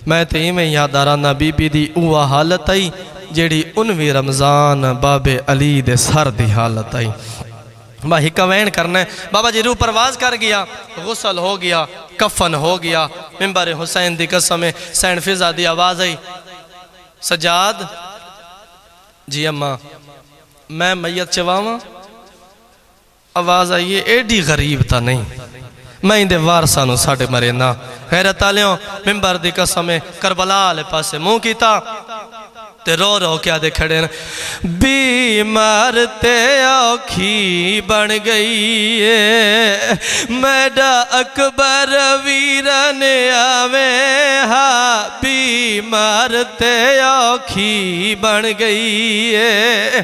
میں تے میں یادارانا بی بی دی اوہ حالت آئی جیڑی انوی رمضان باب علی دے سر دی حالت آئی با ہکا وین کرنا ہے بابا جی روح پرواز کر گیا غسل ہو گیا کفن ہو گیا ممبر حسین دی قسم سین فضا دی آواز آئی سجاد جی اماں میں میت چواواں آواز آئیے ایڈی غریب تا نہیں میں اندے وارسانو ساڑھے مرے نا غیرت آلیوں ممبر دی قسم کربلا لے پاسے منہ کیتا تے رو رو کیا دے کھڑے نا بیمار تے آکھی بن گئی ہے میڈا اکبر ویران آوے ہاں بیمار تے آکھی بن گئی ہے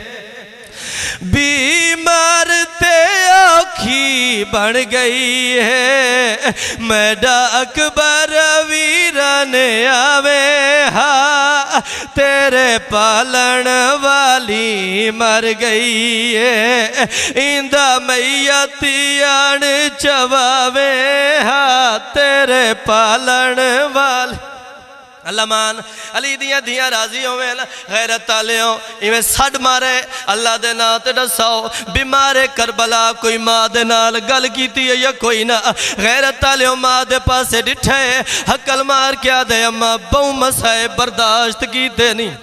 بیمار تے آکھی بن گئی ہے میڈا اکبر ویران آوے ہاں تیرے پالن والی مر گئی ہے اندہ میتیان چواوے ہاں تیرے پالن والی اللہ مان علی دیاں دیاں راضی ہوئے غیرت آلیوں ایویں سڑ مارے اللہ دے نات ڈساؤ بیمارے کربلا کوئی ماں دے نال گل کیتی ہے یا کوئی نہ غیرت آلیوں ماں دے پاسے ڈٹھے حقل مار کیا دے اماں بہو مسائے برداشت کی دے نہیں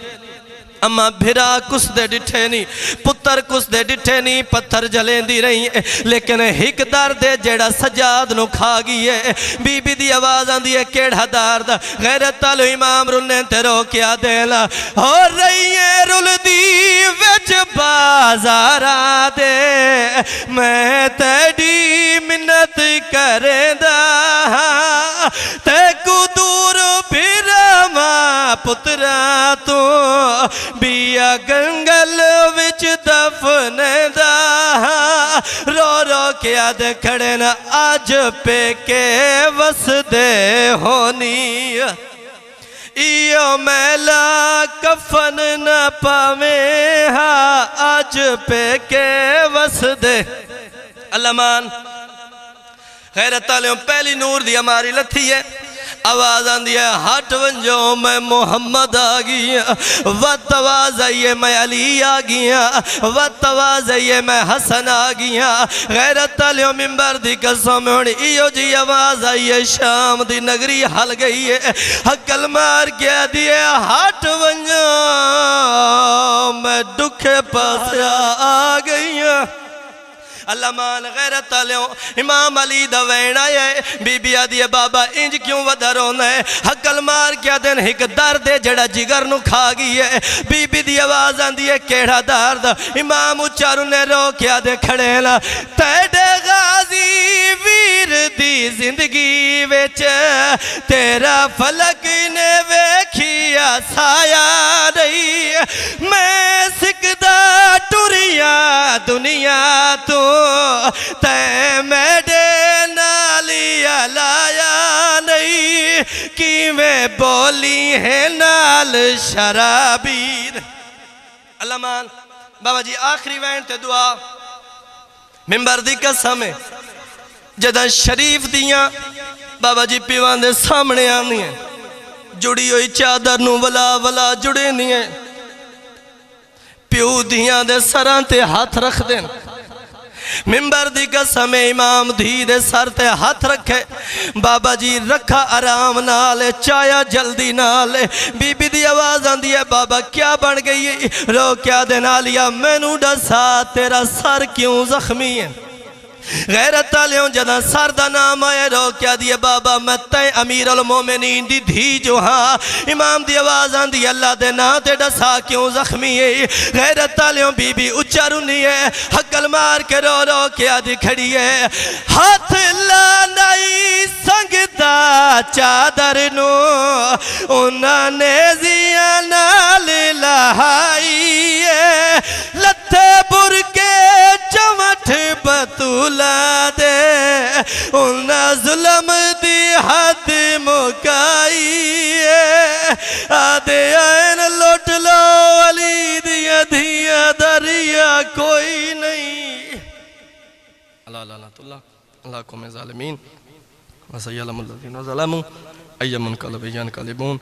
اماں بھرا کس دے ڈٹھے نہیں پتر کس دے ڈٹھے نہیں پتھر جلیں دی رہی ہیں لیکن ایک دار دے جیڑا سجاد نو کھا گئی ہے بی بی دی آواز آن دی ہے کیڑا دار دا غیرت آلو امام رنیں تے رو کیا دیلا ہو رہی ہے رل دی وچ بازارا دے میں تیڑی منت کریں دا تے کو دور بھرا ماں پترا تو بیا گنگل وچ دفن دا رو رو کیا دے کھڑے نا آج پہ کے وس دے ہونی ایو میلا کفن نہ پاویں ہاں آج پہ کے وس دے اللہ مان غیرت آلیوں پہلی نور دی ہماری لتھی ہے آواز آن دیا ہٹ ونجو میں محمد آگیا وقت آواز آئیے میں علی آگیا وقت آواز آئیے میں حسن آگیا غیرت علیہ ممبر دی قسم ہوڑی ایو جی آواز آئیے شام دی نگری حل گئی ہے حقل مار کیا دیا ہٹ ونجو میں دکھے پاس آگیا اللہ مان غیرت آلیوں امام علی دا وین آئے بی بی آدھیے بابا انج کیوں ودھرون ہے حقل مار کیا دن ایک درد جڑا جگر نو کھا گئی ہے بی بی دی آواز آن دیئے کیڑا درد امام اچارو نے رو کیا دے کھڑے لا تیڑے غازی ویر دی زندگی ویچ تیرا فلک نے ویکھیا سایا رہی میں سکدہ ٹوریا دنیا تو تے میڈے نالی علایا نہیں کی میں بولی ہے نال شرابیر اللہ مان بابا جی آخری وین تے دعا ممبر دی قسم ہے جدہ شریف دیاں بابا جی پیوان دے سامنے آنی ہیں جڑی ہوئی چادر نو ولا ولا جڑے نہیں ہیں پیو دیاں دے سران تے ہاتھ رکھ دیں ممبر دی قسم امام دھی دے سر تے ہاتھ رکھے بابا جی رکھا آرام نالے چایا جلدی نالے بی بی دی آواز آن دی ہے بابا کیا بن گئی رو کیا دے نالیا میں نو ڈسا تیرا سر کیوں زخمی ہے غیرت آلیوں جدہ سر دا نام آئے رو کیا دیئے بابا میں تے امیر المومنین دی دھی جو ہاں امام دی آواز آن دی اللہ دے نا تے ڈسا کیوں زخمی ہے غیرت آلیوں بی بی اچارونی ہے حقل مار کے رو رو کیا دی کھڑی ہے ہاتھ لانائی سنگ دا چادر نو انہاں نے زیاں نال لہائی ہے لتھے بر کے چمٹ بطولا دے انہاں ظلم دی حد مکائی ہے آدھے آئین لوٹ لو علی دیا دیا دریا کوئی نہیں اللہ اللہ اللہ اللہ اللہ کو میں ظالمین وَسَيَّلَمُ الَّذِينَ ظَلَمُوا أي منقلب ينقلبون